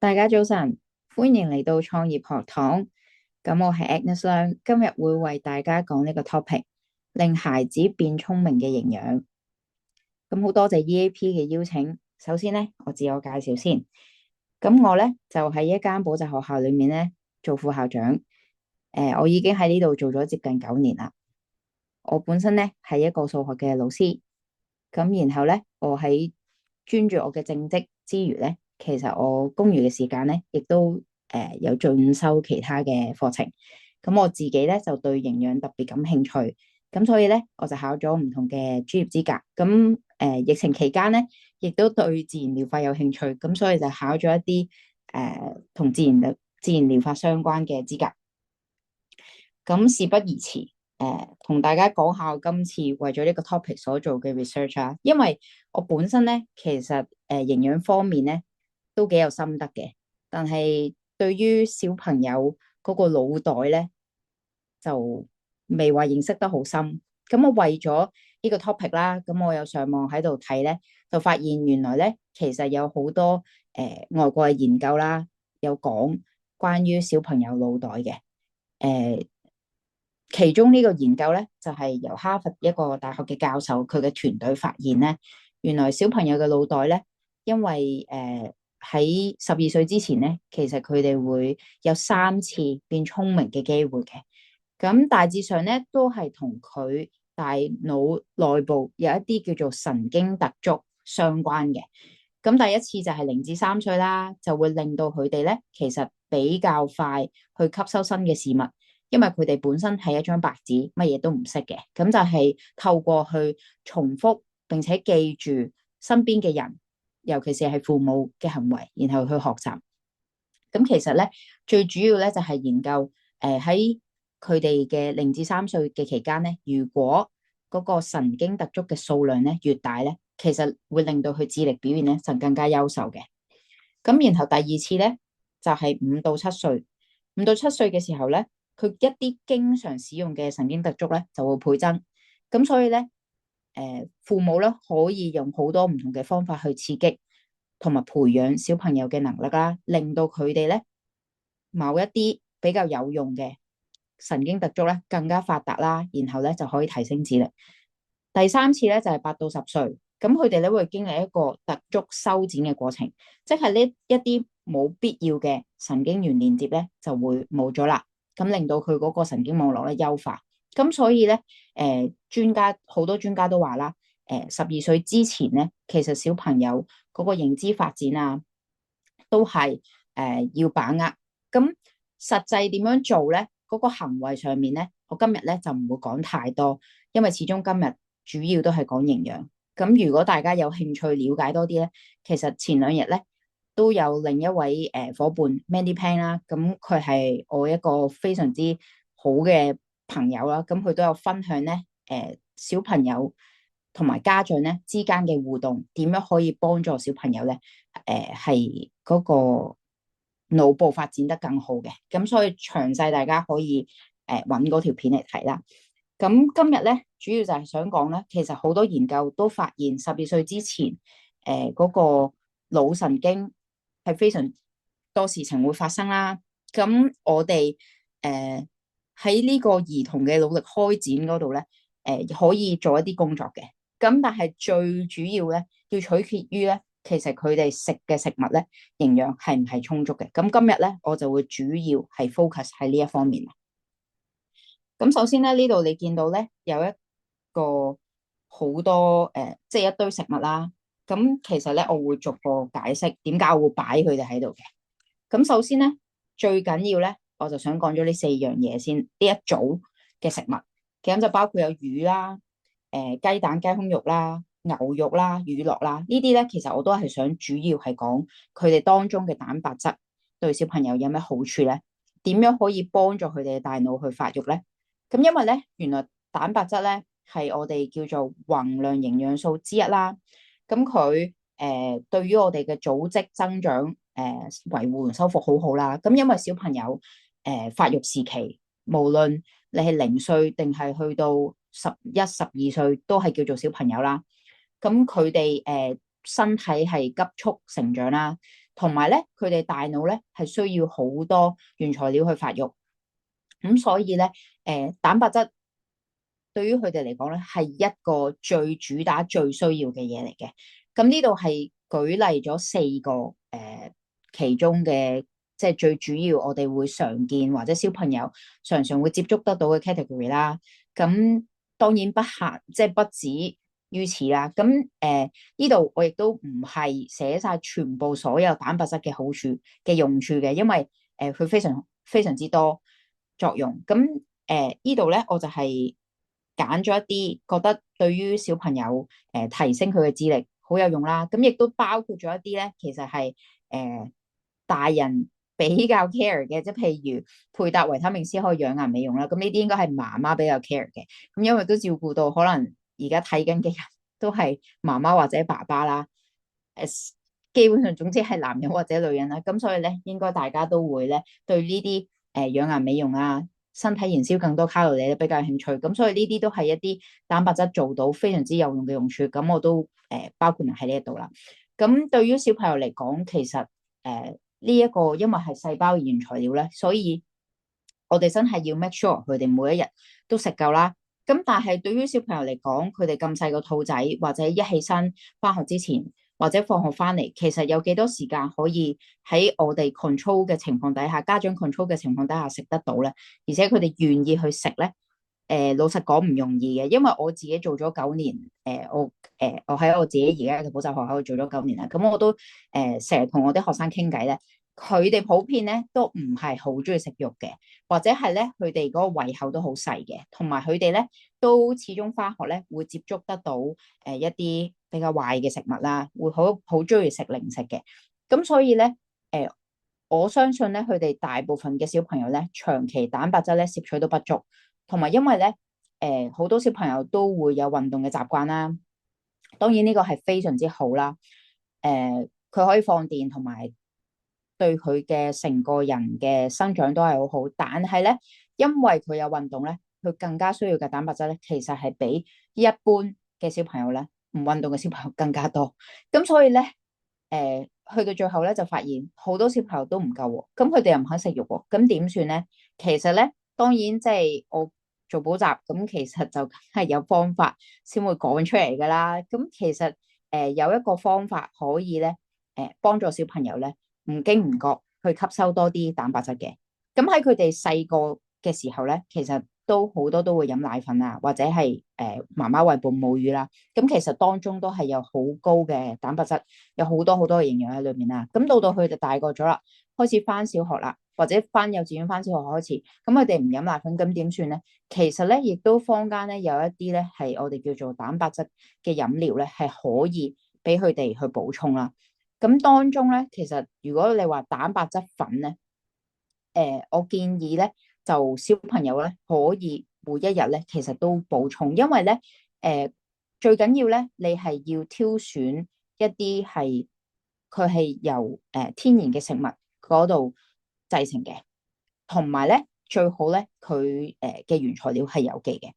大家早晨，歡迎嚟到創業學堂。咁我係 Agnes 梁，今日會為大家講呢個 topic，令孩子變聰明嘅營養。咁好多謝 EAP 嘅邀請。首先呢，我自我介紹先。咁我呢，就喺一間補習學校裏面呢做副校長。我已經喺呢度做咗接近9年啦。我本身呢係一個數學嘅老師。咁然後呢，我喺專注我嘅正職之餘呢，其實我公餘嘅時間呢，亦都有進修其他嘅課程。咁我自己呢，就對營養特別感興趣，咁所以呢，我就考咗唔同嘅專業資格。咁疫情期間呢，亦都對自然療法有興趣，咁所以就考咗一啲同自然療法相關嘅資格。咁事不宜遲，同大家講下我今次為咗呢個 topic 所做嘅 research 啊，因為我本身咧其實營養方面咧都幾有心得嘅，但係對於小朋友嗰個腦袋咧就未話認識得好深。咁我為咗呢個 topic 啦，咁我有上網喺度睇咧，就發現原來咧其實有好多外國嘅研究啦，有講關於小朋友腦袋嘅。其中呢個研究咧，就係由哈佛一個大學嘅教授佢嘅團隊發現咧，原來小朋友嘅腦袋咧，因為喺12歲之前咧，其實佢哋會有3次變聰明嘅機會嘅。咁大致上咧，都係同佢大腦內部有一啲叫做神經突觸相關嘅。咁第一次就係0至3歲啦，就會令到佢哋咧，其實比較快去吸收新嘅事物。因為佢哋本身係一張白紙，乜嘢都唔識嘅，咁就係透過去重複並且記住身邊嘅人，尤其是係父母嘅行為，然後去學習。咁其實咧，最主要咧就係研究喺佢哋嘅0至3歲嘅期間咧，如果嗰個神經突觸嘅數量咧越大咧，其實會令到佢智力表現咧就更加優秀嘅。咁然後第二次咧就係5到7歲，5到7歲嘅時候咧。佢一啲經常使用嘅神經突觸咧就會倍增，咁所以咧，父母咧可以用好多唔同嘅方法去刺激同埋培養小朋友嘅能力啦，令到佢哋咧某一啲比較有用嘅神經突觸咧更加發達啦，然後咧就可以提升智力。第三次咧就係8到10歲，咁佢哋咧會經歷一個突觸修剪嘅過程，即係呢一啲冇必要嘅神經元連接咧就會冇咗啦。咁令到佢嗰個神經網絡咧優化，咁所以咧，好多專家都話啦，12歲之前咧，其實小朋友嗰個認知發展啊，都係要把握。咁實際點樣做咧？嗰個行為上面咧，我今日咧就唔會講太多，因為始終今日主要都係講營養。咁如果大家有興趣了解多啲咧，其實前2日咧，都有另一位夥伴 Mandy Pan 啦，咁佢係我一個非常之好嘅朋友啦，咁佢都有分享咧，小朋友同埋家長咧之間嘅互動，點樣可以幫助小朋友咧，係嗰個腦部發展得更好嘅，咁所以詳細大家可以揾嗰條片嚟睇啦。咁今日咧主要就係想講咧，其實好多研究都發現12歲之前，嗰個腦神經係非常多事情會發生啦。咁我哋喺呢個兒童嘅努力開展嗰度咧，可以做一啲工作嘅。咁但係最主要咧，要取決於咧，其實佢哋食嘅食物咧，營養係唔係充足嘅。咁今日咧，我就會主要係 focus 喺呢一方面。咁首先咧，呢度你見到咧有一個好多即係一堆食物啦。咁其實咧，我會逐個解釋點解我會擺佢哋喺度嘅。咁首先咧，最緊要咧，我就想講咗呢4樣嘢先。呢一組嘅食物，其實就包括有魚啦、雞蛋、雞胸肉啦、牛肉啦、乳酪啦。呢啲咧，其實我都係想主要係講佢哋當中嘅蛋白質對小朋友有咩好處咧？點樣可以幫助佢哋嘅大腦去發育咧？咁因為咧，原來蛋白質咧係我哋叫做宏量營養素之一啦。咁佢對於我哋嘅組織增長、維護同修復好好啦。咁因為小朋友發育時期，無論你係0歲定係去到11、12歲，都係叫做小朋友啦。咁佢哋身體係急速成長啦，同埋咧佢哋大腦咧係需要好多原材料去發育，咁所以咧蛋白質對於佢哋嚟講咧係一個最主打最需要嘅嘢嚟嘅。咁呢度係舉例咗四個其中嘅，即係最主要我哋會常見或者小朋友常常會接觸得到嘅 category 啦。咁當然不限，即係不止於此啦。咁呢度我亦都唔係寫晒全部所有蛋白質嘅好處嘅用處嘅，因為佢非常非常之多作用。咁呢度咧我就係揀咗一啲覺得對於小朋友提升佢嘅智力好有用啦。咁亦都包括咗一啲咧，其實係大人比較 care 嘅，即係譬如配搭維他命 C 可以養顏美容啦。咁呢啲應該係媽媽比較 care 嘅。咁因為都照顧到可能而家睇緊嘅人都係媽媽或者爸爸啦。基本上總之係男人或者女人啦。咁所以咧，應該大家都會咧對呢啲養顏美容啊、身體燃燒更多卡路里咧比較有興趣。咁所以呢啲都係一啲蛋白質做到非常之有用嘅用處。咁我都包括埋喺呢一度啦。咁對於小朋友嚟講，其實呢一個因為係細胞原材料咧，所以我哋真係要 make sure 佢哋每一日都食夠啦。咁但係對於小朋友嚟講，佢哋咁細個肚仔，或者一起身翻學之前，或者放學翻嚟，其實有幾多時間可以喺我哋 control 嘅情況底下，家長 control 嘅情況底下食得到咧？而且佢哋願意去食咧？老實講唔容易嘅，因為我自己做咗9年，我喺我自己而家嘅補習學校做咗9年啦。咁我都成日同我啲學生傾偈咧，佢哋普遍咧都唔係好中意食肉嘅，或者係咧佢哋嗰個胃口都好細嘅，同埋佢哋咧都始終翻學咧會接觸得到一啲比較壞嘅食物啦，會好中意食零食嘅。咁所以咧我相信咧佢哋大部分嘅小朋友咧長期蛋白質咧攝取都不足。同埋因為咧，好多小朋友都會有運動嘅習慣啦。當然呢個係非常之好啦。佢可以放電，同埋對佢嘅成個人嘅生長都係好好。但係咧，因為佢有運動咧，佢更加需要嘅蛋白質咧，其實係比一般嘅小朋友咧唔運動嘅小朋友更加多。咁所以咧，去到最後咧就發現好多小朋友都唔夠喎。咁佢哋又唔肯食肉喎，咁點算咧？其實咧，當然即係我做補習咁，其實就係有方法先會講出嚟噶啦。咁其實有一個方法可以咧幫助小朋友咧唔經唔覺去吸收多啲蛋白質嘅。咁喺佢哋細個嘅時候咧，其實都好多都會飲奶粉啊，或者係媽媽餵哺母乳啦。咁其實當中都係有好高嘅蛋白質，有好多好多嘅營養喺裏面啦。咁到佢哋大個咗啦，開始翻小學啦，或者翻幼稚園、翻小學開始，咁佢哋唔飲奶粉，咁點算咧？其實咧，亦都坊間咧有一啲咧係我哋叫做蛋白質嘅飲料咧，係可以俾佢哋去補充啦。咁當中咧，其實如果你話蛋白質粉咧，我建議咧就小朋友咧可以每一日咧其實都補充，因為咧最緊要咧你係要挑選一啲係佢係由天然嘅食物嗰度製成嘅，同埋咧最好咧佢嘅原材料係有機嘅。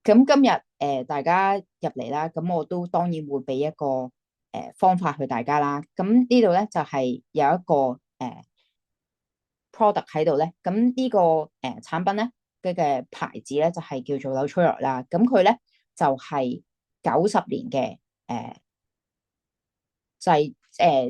咁今日大家入嚟啦，咁我都當然會俾一個方法去大家啦。咁呢度咧就係有一個product 喺度咧，咁呢個產品咧嘅牌子咧就係叫做 Nutrilite 啦。咁佢咧就係90年嘅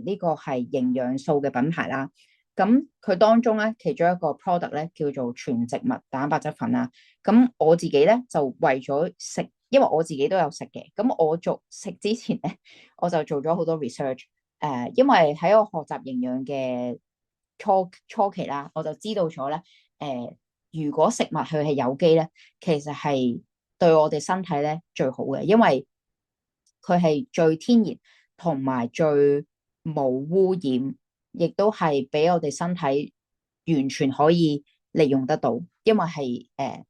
呢個係營養素嘅品牌啦。咁佢當中咧其中一個 product 咧叫做全植物蛋白質粉啦。咁我自己咧就為咗食，因為我自己都有食嘅。咁我做食之前咧，我就做咗好多 research。因為喺我學習營養嘅初期啦，我就知道咗咧，如果食物佢係有機咧，其實係對我哋身體咧最好嘅，因為佢係最天然同埋最冇污染，亦都係俾我哋身體完全可以利用得到，因為係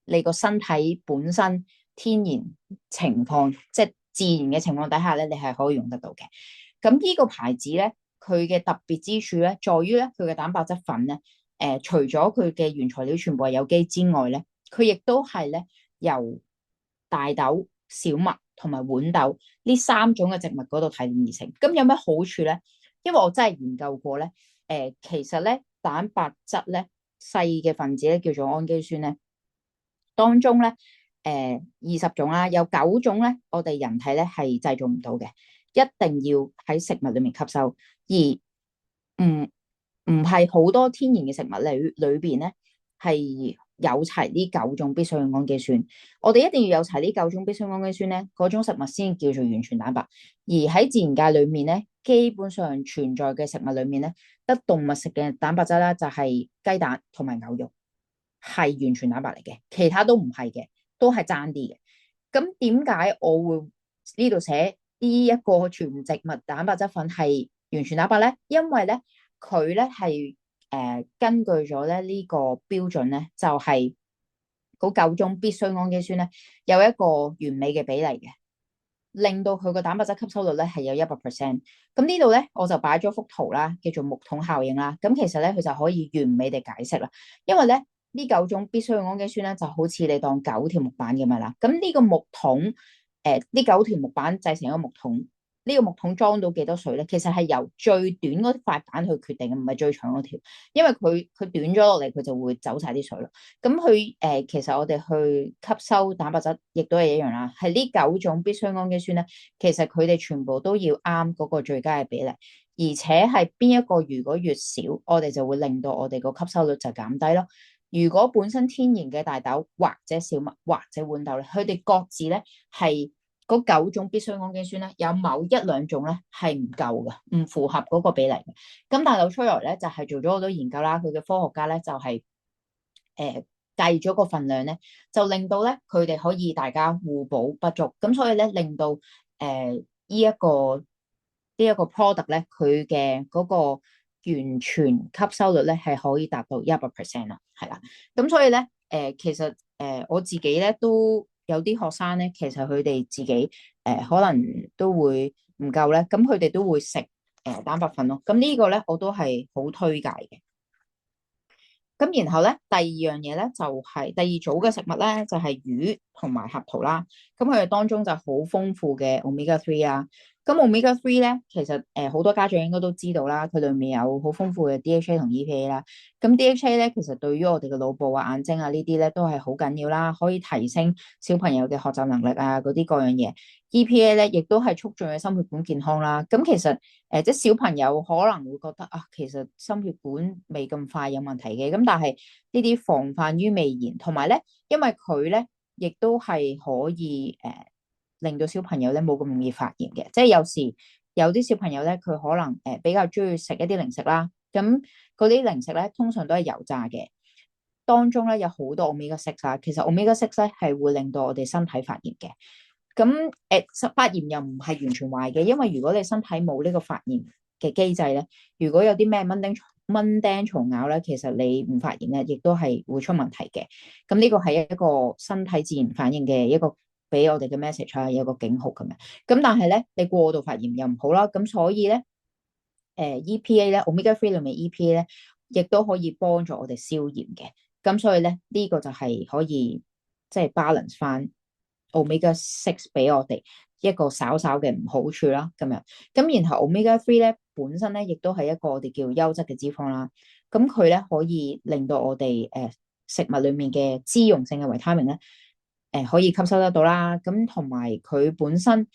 你個身體本身天然情況，即係自然嘅情況底下咧，你係可以用得到嘅。咁呢個牌子咧，佢嘅特別之處咧，在於咧佢嘅蛋白質粉咧，除咗佢嘅原材料全部係有機之外咧，佢亦都係咧由大豆、小麥同埋豌豆呢3種嘅植物嗰度提煉而成。咁有咩好處咧？因為我真係研究過咧，其實咧蛋白質咧細嘅分子咧叫做氨基酸咧，當中咧20種啦，有9種咧我哋人體咧係製造唔到嘅，一定要喺食物裏面吸收，而唔係好多天然嘅食物裏邊咧係有齊呢9種必需嘅氨基酸，我哋一定要有齊呢9種必需氨基酸咧，嗰種食物先叫做完全蛋白。而喺自然界裏面咧，基本上存在嘅食物裏面咧，得動物食嘅蛋白質啦，就係雞蛋同埋牛肉係完全蛋白嚟嘅，其他都唔係嘅，都係爭啲嘅。咁點解我會呢度寫呢一個全植物蛋白質粉係完全蛋白咧？因為咧佢咧係根據咗咧呢個標準咧，就係嗰9種必需氨基酸咧有一個完美嘅比例嘅，令到佢個蛋白質吸收率咧係有100%。咁呢度咧我就擺咗幅圖啦，叫做木桶效應啦。咁其實咧佢就可以完美地解釋啦，因為咧呢9種必需嘅氨基酸咧就好似你當9條木板咁樣啦。咁呢個木桶呢9條木板製成一個木桶。呢個木桶裝到幾多水咧？其實係由最短嗰塊板去決定嘅，唔係最長嗰條，因為佢短咗落嚟，佢就會走晒啲水咯。咁其實我哋去吸收蛋白質，亦都係一樣啦。係呢9種必需氨基酸咧，其實佢哋全部都要啱嗰個最佳嘅比例，而且係邊一個如果越少，我哋就會令到我哋個吸收率就減低咯。如果本身天然嘅大豆或者小麥或者豌豆咧，佢哋各自咧係嗰9種必需氨基酸咧，有某一兩種咧係唔夠嘅，唔符合嗰個比例嘅。咁大豆出嚟咧就係做咗好多研究啦，佢嘅科學家咧就係計咗個份量咧，就令到咧佢哋可以大家互補不足，咁所以咧令到呢一個 product 咧，佢嘅嗰個完全吸收率咧係可以達到100%啦，係啦。咁所以咧其實我自己咧都有啲學生咧，其實佢哋自己可能都會唔夠咧，咁佢哋都會食蛋白粉咯。咁呢個咧我都係好推介嘅。咁然後咧，第二樣嘢咧就係第二組嘅食物咧，就係魚同埋合桃啦。咁佢哋當中就好豐富嘅 omega three 啊。咁 omega three 咧，其實好多家長應該都知道啦，佢裏面有好豐富嘅 DHA 同 EPA 啦。咁 DHA 咧，其實對於我哋嘅腦部啊、眼睛啊呢啲咧都係好緊要啦，可以提升小朋友嘅學習能力啊嗰啲各樣嘢。EPA 咧，亦都係促進嘅心血管健康啦。咁其實即係小朋友可能會覺得啊，其實心血管未咁快有問題嘅。咁但係呢啲防範於未然，同埋咧，因為佢咧亦都係可以令到小朋友咧冇咁容易發炎嘅。即係有時有啲小朋友咧，佢可能比較中意食一啲零食啦。咁嗰啲零食咧，通常都係油炸嘅，當中咧有好多 omega 6啊。其實 omega 6咧係會令到我哋身體發炎嘅。咁發炎又唔係完全壞嘅，因為如果你身體冇呢個發炎嘅機制咧，如果有啲咩蚊叮蟲咬咧，其實你唔發炎咧，亦都係會出問題嘅。咁呢個係一個身體自然反應嘅一個俾我哋嘅 message 啊，有個警號咁樣。咁但係咧，你過度發炎又唔好啦。咁所以咧，EPA 咧 omega 3裏面 EPA 咧，亦都可以幫助我哋消炎嘅。咁所以咧，呢個就係可以即係 balance 翻 omega 6俾我哋一個稍稍嘅唔好處啦。咁樣咁，然後 omega 3咧本身咧亦都係一個我哋叫優質嘅脂肪啦。咁佢咧可以令到我哋食物裏面嘅脂溶性嘅維他命咧可以吸收得到啦。咁同埋佢本身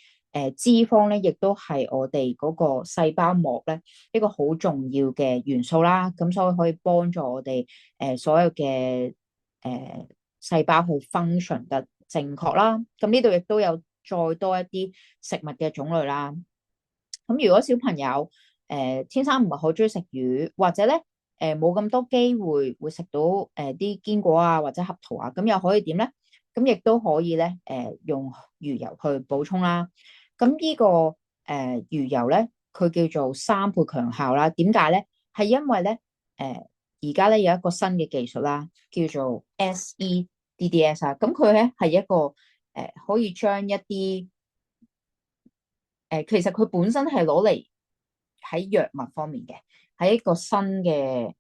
脂肪咧，亦都係我哋嗰個細胞膜咧一個好重要嘅元素啦。咁所以可以幫助我哋所有嘅細胞去 function 得正確啦。咁呢度亦都有再多一啲食物嘅種類啦。咁如果小朋友天生唔係好中意食魚，或者咧冇咁多機會食到啲堅果啊或者合桃啊，咁又可以點咧？咁亦都可以咧用魚油去補充啦。咁呢個魚油咧，佢叫做3倍強效啦。點解咧？係因為咧而家咧有一個新嘅技術啦，叫做 SEDDS 啊。咁佢咧係一個可以將一啲其實佢本身係攞嚟喺藥物方面嘅，係一個新嘅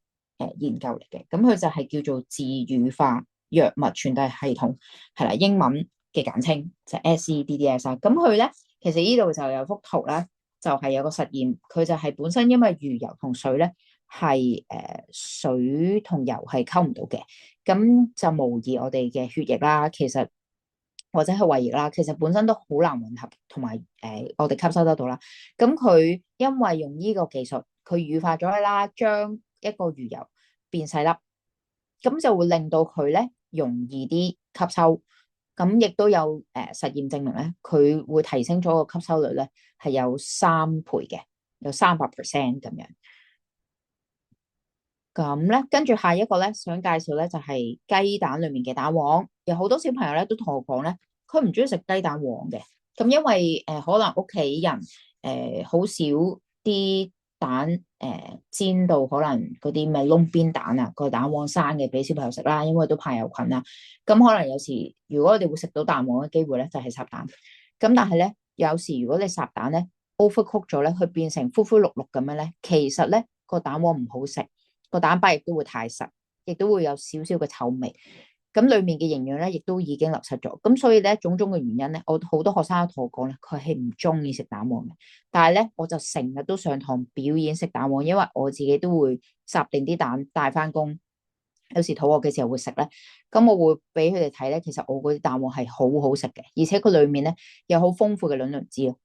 研究嚟嘅。咁佢就係叫做自乳化藥物傳遞系統，係啦，英文嘅簡稱就係 SEDDS 啊。咁佢咧其實呢度就有幅圖啦，就係有個實驗，佢就係本身因為魚油同水咧係水同油係溝唔到嘅，咁就模擬我哋嘅血液啦，其實或者係胃液啦，其實本身都好難混合，同埋我哋吸收得到啦。咁佢因為用呢個技術，佢乳化咗啦，將一個魚油變細粒，咁就會令到佢咧容易啲吸收。咁亦都有實驗證明咧，佢會提升咗個吸收率咧，係有3倍嘅，有300% 咁樣。咁咧，跟住下一個咧，想介紹咧就係雞蛋裡面嘅蛋黃。有好多小朋友咧都同我講咧，佢唔中意食雞蛋黃嘅。咁因為可能屋企人好少啲蛋煎到可能嗰啲咩窿邊蛋啊，個蛋黃生嘅俾小朋友食啦，因為都怕有菌啦。咁可能有時如果我哋會食到蛋黃嘅機會咧，就係烚蛋。咁但係咧，有時如果你烚蛋咧 overcook 咗咧，佢變成灰灰綠綠咁樣咧，其實咧個蛋黃唔好食。個蛋白亦都會太實，亦都會有少少嘅臭味，咁裏面嘅營養咧，亦都已經流失咗。咁所以咧，種種嘅原因咧，我好多學生都同我講咧，佢係唔中意食蛋黃嘅。但係咧，我就成日都上堂表演食蛋黃，因為我自己都會烚定啲蛋帶翻工，有時肚餓嘅時候會食咧。咁我會俾佢哋睇咧，其實我嗰啲蛋黃係好好食嘅，而且佢裏面咧有好豐富嘅卵磷脂咯。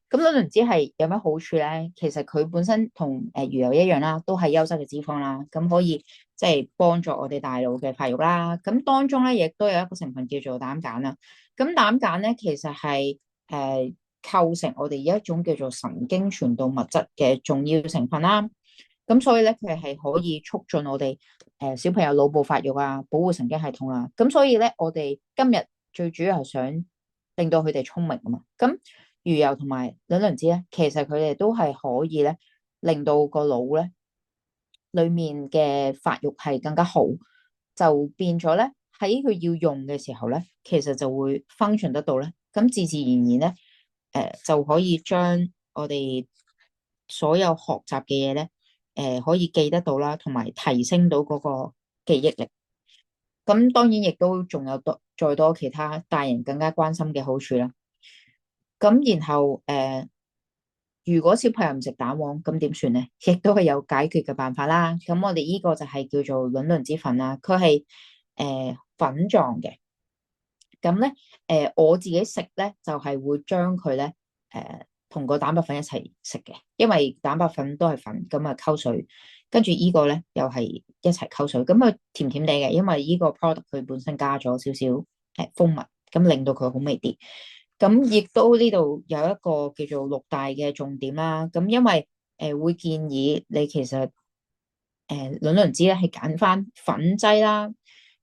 咁卵磷脂係有咩好處咧？其實佢本身同魚油一樣啦，都係優質嘅脂肪啦，咁可以即係幫助我哋大腦嘅發育啦。咁當中咧亦都有一個成分叫做膽鹼啦。咁膽鹼咧其實係構成我哋一種叫做神經傳導物質嘅重要成分啦。咁所以咧佢係可以促進我哋小朋友腦部發育啊，保護神經系統啊。咁所以咧我哋今日最主要係想令到佢哋聰明啊嘛。咁魚油同埋卵磷脂咧，其實佢哋都係可以咧，令到個腦咧裏面嘅發育係更加好，就變咗咧喺佢要用嘅時候咧，其實就會 function 得到咧，咁自自然然咧，就可以將我哋所有學習嘅嘢咧，可以記得到啦，同埋提升到嗰個記憶力。咁當然亦都仲有再多其他大人更加關心嘅好處啦。咁然後如果小朋友唔食蛋黃，咁點算咧？亦都係有解決嘅辦法啦。咁我哋呢個就係叫做卵磷脂粉啦，佢係粉狀嘅。咁咧我自己食咧就係會將佢咧同個蛋白粉一齊食嘅，因為蛋白粉都係粉，咁啊溝水，跟住呢個咧又係一齊溝水，咁佢甜甜地嘅，因為呢個 product 佢本身加咗少少蜂蜜，咁令到佢好味啲。咁亦都呢度有一個叫做六大嘅重點啦。咁因為會建議你其實卵磷脂咧係揀翻粉劑啦，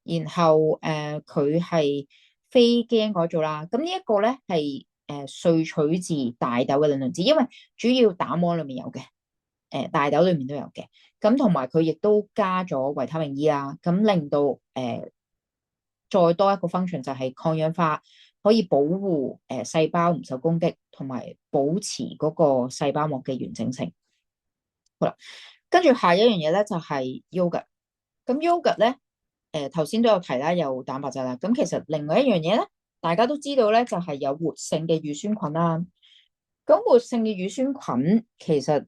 然後佢係非基因改造啦。咁呢一個咧係萃取自大豆嘅卵磷脂，因為主要蛋黃裏面有嘅，大豆裏面都有嘅。咁同埋佢亦都加咗維他命 E 啦，咁令到再多一個 function 就係抗氧化，可以保護細胞唔受攻擊，同埋保持嗰個細胞膜嘅完整性。好啦，跟住下一樣嘢咧就係 yogurt。咁 yogurt 咧，頭先都有提啦，有蛋白質啦。咁其實另外一樣嘢咧，大家都知道咧，就係有活性嘅乳酸菌啦。咁活性嘅乳酸菌其實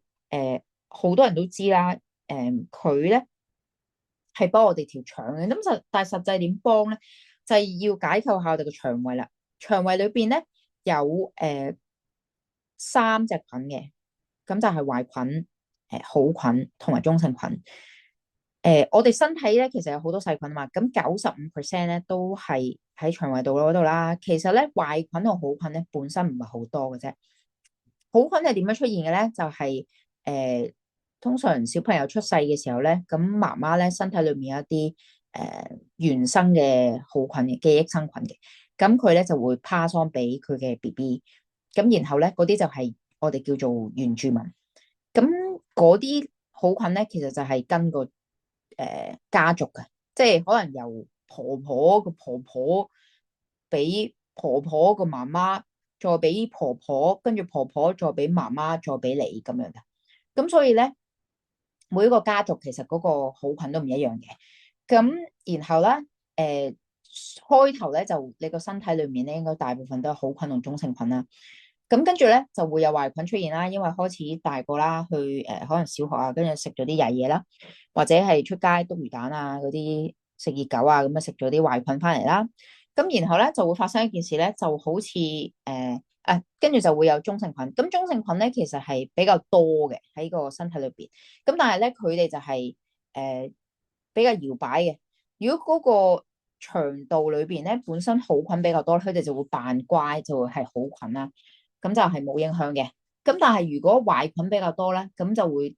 好多人都知啦，佢咧係幫我哋調腸嘅。但係實際點幫咧，就係要解構下我哋嘅腸胃啦。腸胃裏邊咧有3隻菌嘅，咁就係壞菌、好菌同埋中性菌。我哋身體咧其實有好多細菌啊嘛，咁95%咧都係喺腸胃道嗰度啦。其實咧壞菌同好菌咧本身唔係好多嘅啫。好菌係點樣出現嘅咧？就係通常小朋友出世嘅時候咧，咁媽媽咧身體裏面有一啲原生嘅好菌嘅記憶生菌嘅，咁佢咧就會 pass on 俾佢嘅 BB，咁然後咧嗰啲就係我哋叫做原住民。咁嗰啲好菌咧，其實就係跟個家族嘅，即係可能由婆婆個婆婆俾婆婆個媽媽，再俾婆婆，跟住婆婆再俾媽媽，再俾你咁樣嘅。咁所以咧，每一個家族其實嗰個好菌都唔一樣嘅。咁然後咧，開頭咧就你個身體裏面咧，應該大部分都係好菌同中性菌啦。咁跟住咧就會有壞菌出現啦，因為開始大個啦，去可能小學啊，跟住食咗啲曳嘢啦，或者係出街篤魚蛋啊嗰啲食熱狗啊，咁啊食咗啲壞菌翻嚟啦。咁然後咧就會發生一件事咧，就好似跟住就會有中性菌。咁中性菌咧其實係比較多嘅喺個身體裏邊。咁但係咧佢哋就係比較搖擺嘅。如果嗰個腸道裏邊咧本身好菌比較多，佢哋就會扮乖，就會係好菌啦。咁就係冇影響嘅。咁但係如果壞菌比較多咧，咁就會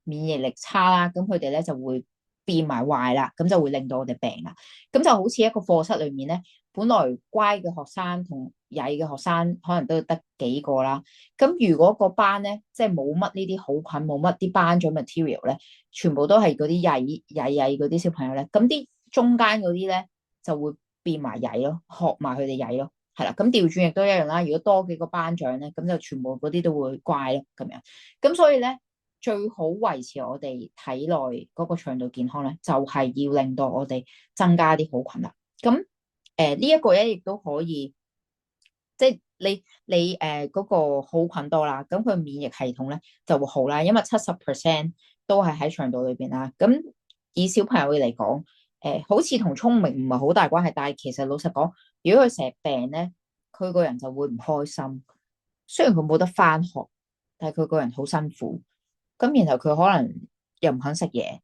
免疫力差啦，咁佢哋咧就會變埋壞啦，咁就會令到我哋病啦。咁就好似一個課室裏面咧，本來乖嘅學生同曳嘅學生可能都得幾個啦。咁如果個班咧即係冇乜呢啲好菌，冇乜啲班長 material 咧，全部都係嗰啲曳嗰啲小朋友咧，咁啲中間嗰啲咧就會變埋曳咯，學埋佢哋曳咯。係啦，咁調轉亦都一樣啦。如果多幾個班長咧，咁就全部嗰啲都會乖咯，咁樣。咁所以咧，最好維持我哋體內嗰個腸道健康咧，就係要令到我哋增加啲好菌啦。咁呢一個咧，亦都可以，即係你嗰個好菌多啦，咁佢免疫系統咧就會好啦，因為70%都係喺腸道裏邊啦。咁以小朋友嘅嚟講，好似同聰明唔係好大關係，但係其實老實講，如果佢成日病咧，佢個人就會唔開心。雖然佢冇得翻學，但係佢個人好辛苦。咁然後佢可能又唔肯食嘢，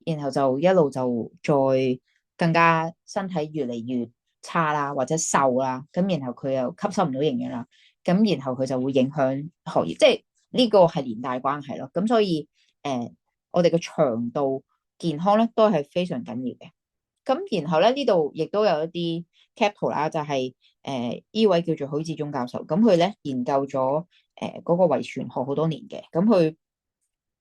然後就一路就再更加身體越嚟越差啦，或者瘦啦。咁然後佢又吸收唔到營養啦，咁然後佢就會影響學業，即係呢個係連帶關係咯。咁所以我哋嘅腸道健康咧都係非常緊要嘅。咁然後咧呢度亦都有一啲 cap 啦，就係呢位叫做許志忠教授，咁佢咧研究咗嗰個遺傳學好多年嘅，咁佢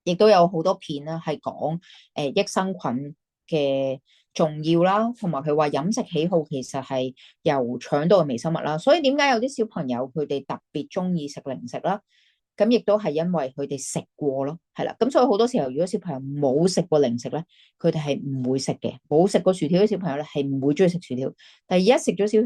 亦都有好多片啦，係講益生菌嘅重要啦，同埋佢話飲食喜好其實係由腸道嘅微生物啦，所以點解有啲小朋友佢哋特別中意食零食啦？咁亦都係因為佢哋食過咯，係啦。咁所以好多時候，如果小朋友冇食過零食咧，佢哋係唔會食嘅。冇食過薯條嘅小朋友咧，係唔會中意食薯條。但係而家食咗小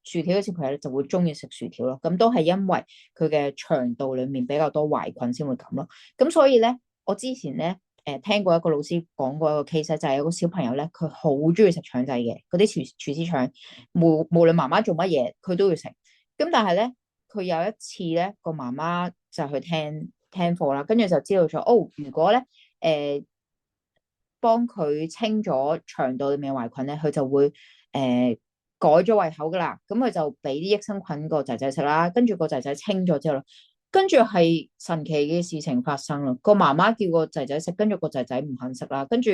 薯條嘅小朋友咧，就會中意食薯條咯。咁都係因為佢嘅腸道裡面比較多壞菌先會咁咯。咁所以咧，我之前咧聽過一個老師講過一個 case，就係有個小朋友咧，佢好中意食腸仔嘅嗰啲廚師腸，無論媽媽做乜嘢，佢都要食。咁但係咧，佢有一次咧，個媽媽就去聽課啦，跟住就知道咗，哦，如果咧幫佢清咗腸道裏面嘅壞菌咧，佢就會改咗胃口噶啦。咁佢就俾啲益生菌個仔仔食啦，跟住個仔仔清咗之後咧，跟住係神奇嘅事情發生啦。個媽媽叫個仔仔食，跟住個仔仔唔肯食啦，跟住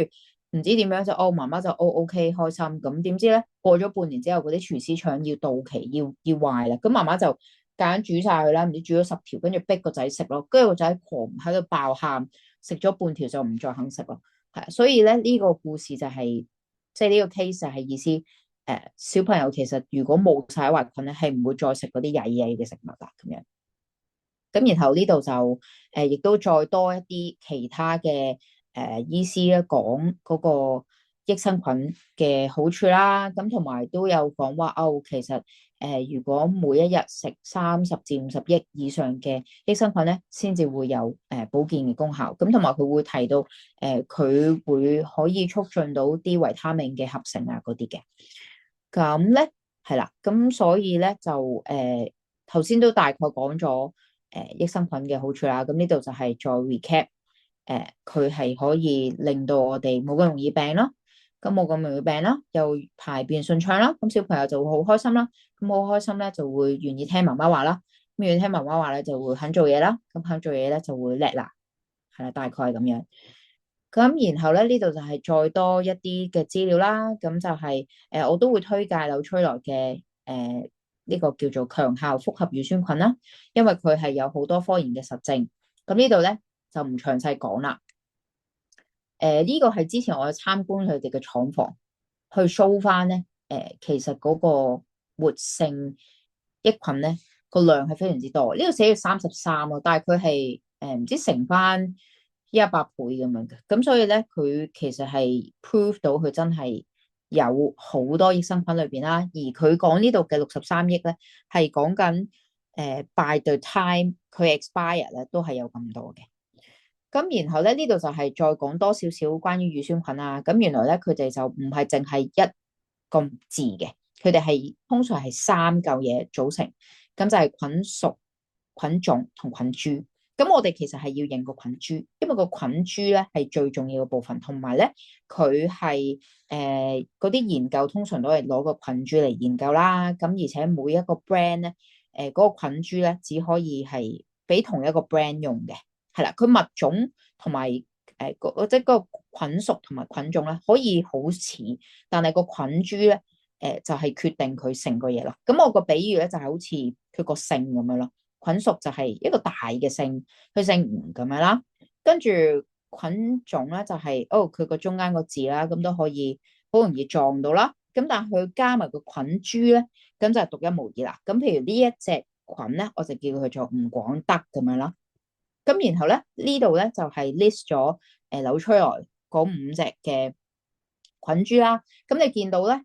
唔知點樣就媽媽就OK 開心。咁點知咧，過咗半年之後，嗰啲廚師腸要到期要壞啦，咁媽媽就夾硬煮晒佢啦，唔知煮咗10條，跟住逼個仔食咯，跟住個仔狂喺度爆喊，食咗半條就唔再肯食咯。係，所以咧呢個故事就係即係呢個 case 就係意思，小朋友其實如果冇晒壞菌咧，係唔會再食嗰啲曳嘢嘅食物啦，咁樣。咁然後呢度就亦都再多一啲其他嘅醫師咧講嗰個益生菌嘅好處啦，咁同埋都有講話其實如果每一日食30至50億以上嘅益生菌咧，先至會有保健嘅功效。咁同埋佢會提到佢會可以促進到啲維他命嘅合成啊嗰啲嘅。咁咧係啦，咁所以咧就頭先都大概講咗益生菌嘅好處啦。咁呢度就係再 recap，佢係可以令到我哋冇咁容易病咯，咁冇咁容易病啦，又排便順暢啦，咁小朋友就會好開心啦，咁好開心咧就會願意聽媽媽話啦，咁願意聽媽媽話咧就會肯做嘢啦，咁肯做嘢咧就會叻啦，係啦，大概係咁樣。咁然後咧呢度就係再多一啲嘅資料啦，咁就係我都會推介紐崔萊嘅呢個叫做強效複合乳酸菌啦，因為佢係有好多科研嘅實證。咁呢度咧就唔詳細講啦。呢個係之前我去參觀佢哋嘅廠房，去 show 翻咧其實嗰個活性益菌咧個量係非常之多。呢度寫住33咯，但係佢係唔知乘翻100倍咁樣嘅，咁所以咧佢其實係 prove 到佢真係有好多益生菌裏邊啦，而佢講呢度嘅63億咧係講緊 by the time 佢 expire 咧都係有咁多嘅。咁然後咧呢度就係再講多少少關於乳酸菌啊。咁原來咧佢哋就唔係淨係一個字嘅，佢哋係通常係三嚿嘢組成。咁就係菌屬、菌種同菌株。咁我哋其實係要認個菌株，因為個菌株咧係最重要嘅部分，同埋咧佢係嗰啲研究通常都係攞個菌株嚟研究啦。咁而且每一個 brand 咧，嗰個菌株咧只可以係俾同一個 brand 用嘅，係啦。佢物種同埋即係嗰個菌屬同埋菌種咧可以好似，但係個菌株咧就係決定佢成個嘢咯。咁我個比喻咧就係好似佢個姓咁樣咯。菌屬就係一個大嘅姓，佢姓吳咁樣啦。跟住菌種咧就係佢個中間個字啦，咁都可以好容易撞到啦。咁但係佢加埋個菌株咧，咁就係獨一無二啦。咁譬如呢一隻菌咧，我就叫佢做吳廣德咁樣啦。咁然後咧呢度咧就係 list 咗紐崔萊嗰5隻嘅菌株啦。咁你見到咧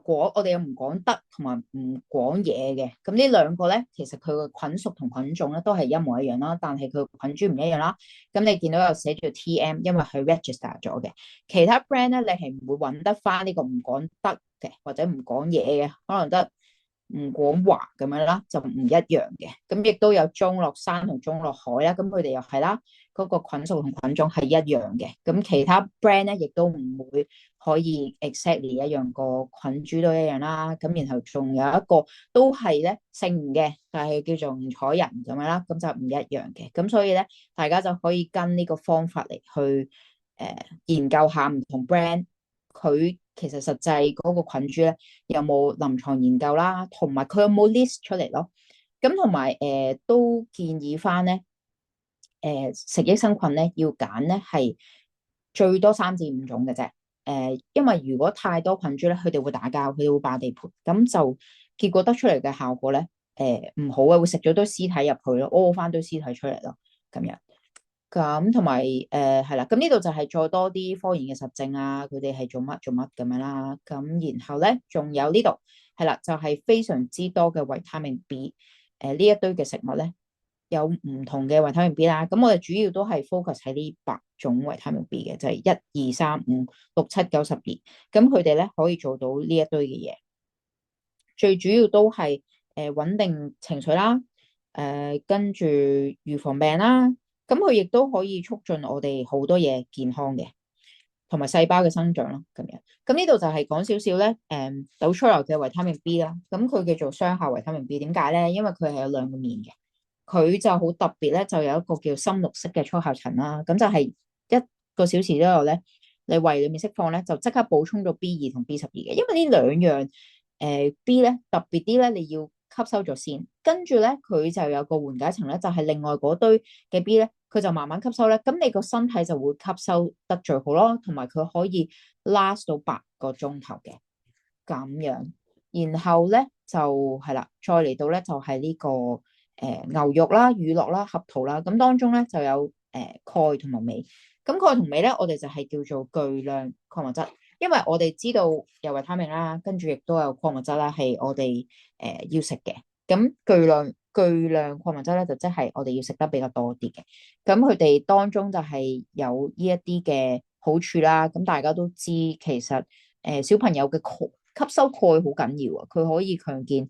我哋有吳廣德同埋吳廣野嘅。咁呢兩個咧，其實佢個菌屬同菌種咧都係一模一樣啦，但係佢菌株唔一樣啦。咁你見到有寫住 TM，因為佢 register 咗嘅。其他 brand 咧，你係唔會揾得翻呢個吳廣德嘅，或者吳廣野嘅，可能得吳廣華咁樣啦，就唔一樣嘅。咁亦都有中落山同中落海啦，咁佢哋又係啦，嗰個菌屬同菌種係一樣嘅。咁其他 brand 咧，亦都唔會可以 exactly 一樣，個菌株都一樣啦。咁然後仲有一個都係咧姓吳嘅，但係叫做吳彩仁咁樣啦，咁就唔一樣嘅。咁所以咧，大家就可以跟呢個方法嚟去研究下唔同 brand 佢其實實際嗰個菌株咧有冇臨床研究啦，同埋佢有冇 list 出嚟咯。咁同埋都建議翻咧，食益生菌咧要揀咧係最多3至5種嘅啫。因為如果太多菌株咧，佢哋會打交，佢哋會霸地盤，咁就結果得出嚟嘅效果咧，唔好啊，會食咗堆屍體入去咯，屙翻堆屍體出嚟咯，咁樣。咁同埋係啦，咁呢度就係再多啲科研嘅實證啊，佢哋係做乜做乜咁樣啦。咁然後咧，仲有呢度係啦，就係非常之多嘅維他命 B。呢一堆嘅食物咧，有唔同嘅維他命 B 啦。咁我哋主要都係 focus 喺呢8種維他命 B 嘅，就係1、2、3、5、6、7、9、12。咁佢哋咧可以做到呢一堆嘅嘢，最主要都係穩定情緒啦，跟住預防病啦。咁佢亦都可以促進我哋好多嘢健康嘅，同埋細胞嘅生長咯，咁樣。咁呢度就係講少少咧，紐崔萊嘅維他命 B 啦。咁佢叫做雙效維他命 B，點解咧？因為佢係有2個面嘅，佢就好特別咧，就有一個叫深綠色嘅粗效層啦。咁就係1個小時之後咧，你胃裏面釋放咧，就即刻補充咗 B2同 B12嘅。因為呢兩樣B 咧特別啲咧，你要吸收咗先，跟住咧佢就有個緩解層咧，就係另外嗰堆嘅 B 咧，佢就慢慢吸收咧，咁你個身體就會吸收得最好咯，同埋佢可以 last 到8個鐘頭嘅咁樣。然後咧就係啦，再嚟到咧就係呢個牛肉啦、乳酪啦、合桃啦，咁當中咧就有鈣同埋鎂。咁鈣同鎂咧，我哋就係叫做巨量礦物質。因為我哋知道有維他命啦，跟住亦都有礦物質啦，係我哋要食嘅。咁巨量礦物質咧，就即係我哋要食得比較多啲嘅。咁佢哋當中就係有呢一啲嘅好處啦。咁大家都知，其實小朋友嘅鈣吸收鈣好緊要啊，佢可以強健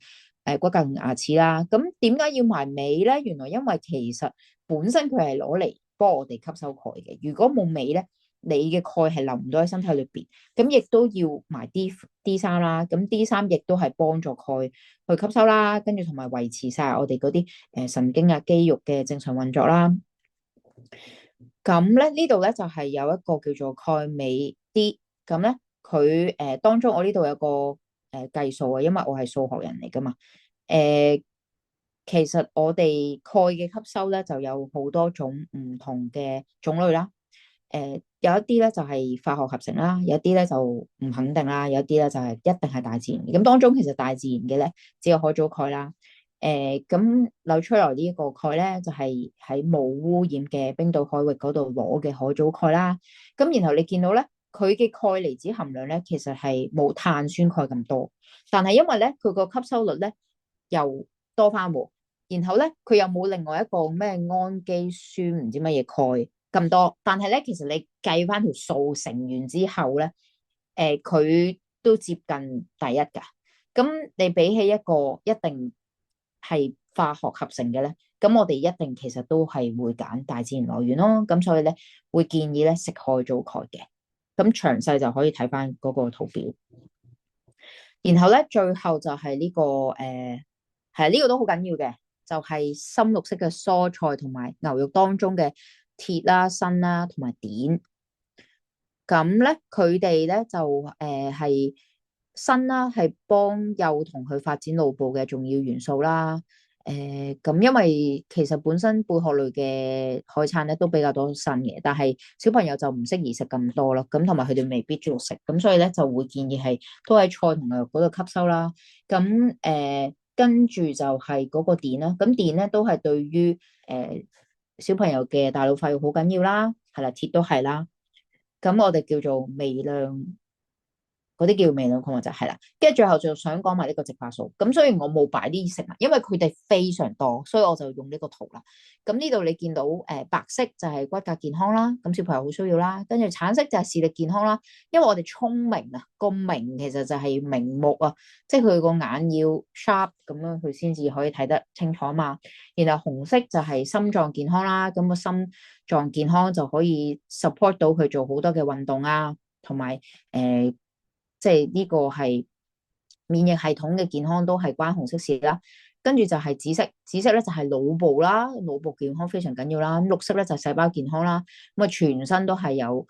骨骼同牙齒啦。咁點解要埋鎂咧？原來因為其實本身佢係攞嚟幫我哋吸收鈣嘅。如果冇鎂咧，你嘅鈣係留唔到喺身體裏邊，咁亦都要埋 D3啦。咁 D3亦都係幫助鈣去吸收啦，跟住同埋維持晒我哋嗰啲神經啊、肌肉嘅正常運作啦。咁咧呢度咧就係有一個叫做鈣鎂 D。咁咧佢當中我呢度有個計數啊，因為我係數學人嚟噶嘛。其實我哋鈣嘅吸收咧就有好多種唔同嘅種類啦。有一啲咧就係化學合成啦，有一啲咧就唔肯定啦，有一啲咧就係一定係大自然。咁當中其實大自然嘅咧只有海藻鈣啦。咁紐崔萊呢一個鈣咧就係喺冇污染嘅冰島海域嗰度攞嘅海藻鈣啦。咁然後你見到咧，佢嘅鈣離子含量咧其實係冇碳酸鈣咁多，但係因為咧佢個吸收率咧又多翻喎。然後咧佢又冇另外一個咩氨基酸唔知乜嘢鈣咁多，但係咧其實你計翻條數乘完之後咧，佢都接近第一噶。咁你比起一個一定係化學合成嘅咧，咁我哋一定其實都係會揀大自然來源咯。咁所以咧會建議咧食海藻鈣嘅。咁詳細就可以睇翻嗰個圖表。然後咧最後就係呢個係呢個都好緊要嘅，就係深綠色嘅蔬菜同埋牛肉當中嘅鐵啦、鋅啦同埋碘。咁咧佢哋咧就係鋅啦，係幫幼童去發展腦部嘅重要元素啦。咁因為其實本身貝殼類嘅海產咧都比較多鋅嘅，但係小朋友就唔適宜食咁多咯。咁同埋佢哋未必中意食，咁所以咧就會建議係都喺菜同牛肉嗰度吸收啦。咁跟住就係嗰個碘啦。咁碘咧都係對於小朋友嘅大腦發育好緊要啦。係啦，鐵都係啦。咁我哋叫做微量，嗰啲叫微量礦物質係啦。跟住最後就想講埋呢個植化素。咁所以我冇擺啲食物，因為佢哋非常多，所以我就用呢個圖啦。咁呢度你見到白色就係骨骼健康啦，咁小朋友好需要啦。跟住橙色就係視力健康啦，因為我哋聰明啊，個明其實就係明目啊，即係佢個眼要 sharp 咁樣，佢先至可以睇得清楚嘛。然後紅色就係心臟健康啦，咁個心臟健康就可以 support 到佢做好多嘅運動啊，同埋即係呢個係免疫系統嘅健康都係關紅色事啦。跟住就係紫色，紫色咧就係腦部啦，腦部健康非常緊要啦。綠色咧就係細胞健康啦，咁啊全身都係有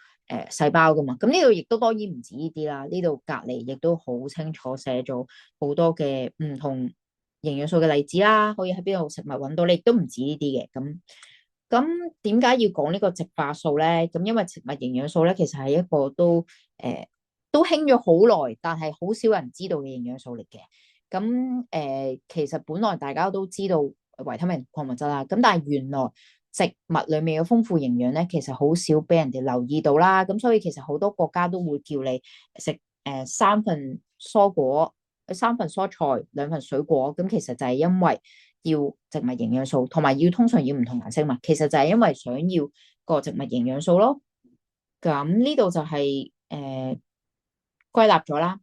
細胞噶嘛。咁呢度亦都當然唔止呢啲啦，呢度隔籬亦都好清楚寫咗好多嘅唔同營養素嘅例子啦，可以喺邊度食物揾到，你亦都唔止呢啲嘅。咁點解要講呢個植化素咧？咁因為植物營養素咧，其實係一個都興咗好耐，但係好少人知道嘅營養素嚟嘅。咁其實本來大家都知道維他命、礦物質啦，咁但係原來植物裏面嘅豐富營養咧，其實好少俾人哋留意到啦。咁所以其實好多國家都會叫你食三份蔬果、三份蔬菜、兩份水果。咁其實就係因為要植物營養素，同埋通常要唔同顏色嘛。其實就係因為想要個植物營養素咯。咁呢度就係歸納咗啦。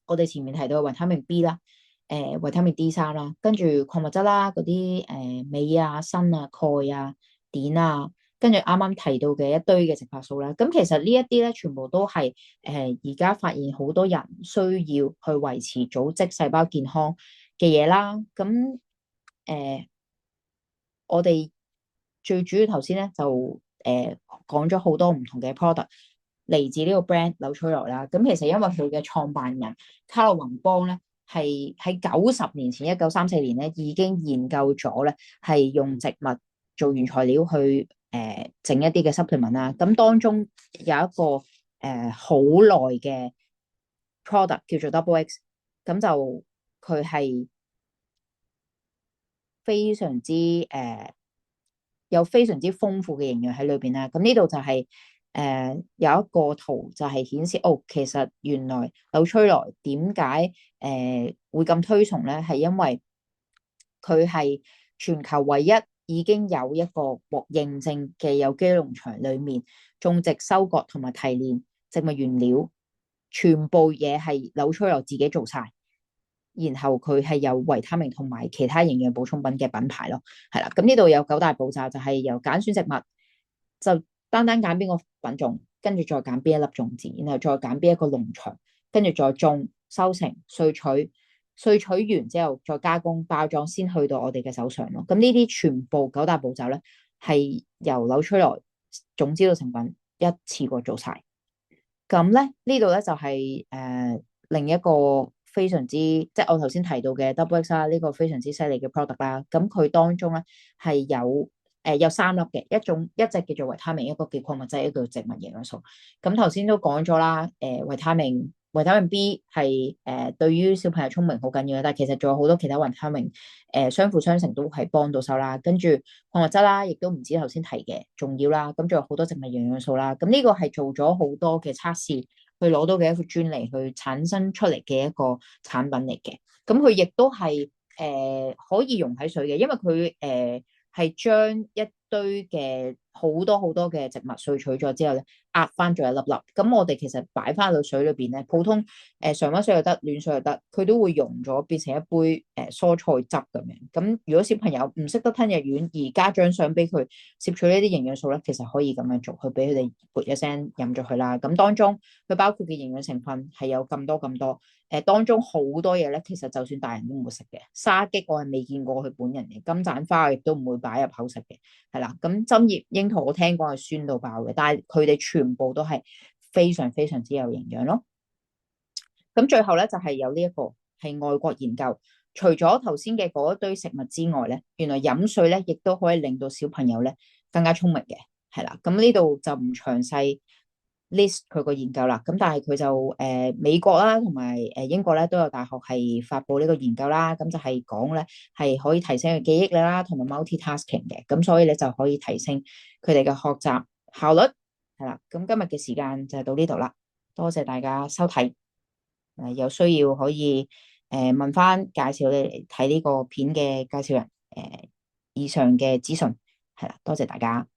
我哋前面提到嘅維他命 B 啦，維他命 D3啦，跟住礦物質啦，嗰啲鎂啊、鋅啊、鈣啊、碘啊，跟住啱啱提到嘅一堆嘅植化素啦。咁其實呢一啲咧，全部都係而家發現好多人需要去維持組織細胞健康嘅嘢啦。咁我哋最主要頭先咧就講咗好多唔同嘅 product 嚟自呢個 brand 紐崔萊啦。咁其實因為佢嘅創辦人卡洛雲邦咧係喺90年前1934年咧已經研究咗咧係用植物做原材料去整一啲嘅 supplement 啦。咁當中有一個好耐嘅 product 叫做 Double X，咁就佢係非常之有非常之豐富嘅營養喺裏邊啦。咁呢度就係有一個圖就係顯示其實原來紐崔萊點解會咁推崇咧？係因為佢係全球唯一已經有一個獲認證嘅有機農場裏面種植、收割同埋提煉植物原料，全部嘢係紐崔萊自己做晒。然後佢係有維他命同埋其他營養補充品嘅品牌咯，係啦。咁呢度有9大步驟，就係由揀選植物，就單單揀邊個品種，跟住再揀邊一粒種子，然後再揀邊一個農場，跟住再種、收成、萃取完之後再加工包裝，先去到我哋嘅手上咯。咁呢啲全部9大步驟咧，係由紐崔萊種子到成品一次過做晒。咁咧呢度咧就係另一個非常之即係我頭先提到嘅 Double X 啦，呢個非常之犀利嘅 product 啦。咁佢當中咧係有3粒嘅，一隻叫做維他命，一個叫礦物質，一個叫植物營養素。咁頭先都講咗啦，維他命 B 係對於小朋友聰明好緊要嘅，但係其實仲有好多其他維他命相輔相成都係幫到手啦。跟住礦物質啦，亦都唔止頭先提嘅重要啦。咁仲有好多植物營養素啦。咁呢個係做咗好多嘅測試，去攞到嘅一個專利，去產生出嚟嘅一個產品嚟嘅。咁佢亦都係可以溶喺水嘅，因為佢係將一堆嘅好多好多嘅植物萃取咗之後咧，壓翻咗一粒粒。咁我哋其實擺翻到水裏邊咧，普通常溫水又得，暖水又得，佢都會溶咗變成一杯蔬菜汁咁樣。咁如果小朋友唔識得吞藥丸，而家長想俾佢攝取呢啲營養素咧，其實可以咁樣做，去俾佢哋潑一聲飲咗佢啦。咁當中佢包括嘅營養成分係有咁多咁多。當中好多嘢咧，其實就算大人都唔會食嘅。沙棘我係未見過佢本人嘅，金盞花亦都唔會擺入口食嘅，係啦。咁針葉櫻桃我聽講係酸到爆嘅，但係佢哋全部都係非常非常之有營養咯。咁最後咧就係有呢一個係外國研究，除咗頭先嘅嗰一堆食物之外咧，原來飲水咧亦都可以令到小朋友咧更加聰明嘅，係啦。咁呢度就唔詳細 list 佢個研究啦，咁但係佢就美國啦同埋英國咧都有大學係發布呢個研究啦，咁就係講咧係可以提升佢記憶力啦，同埋 multitasking 嘅，咁所以咧就可以提升佢哋嘅學習效率，係啦。咁今日嘅時間就係到呢度啦，多謝大家收睇，有需要可以問翻介紹你嚟睇呢個片嘅介紹人，以上嘅資訊係啦，多謝大家。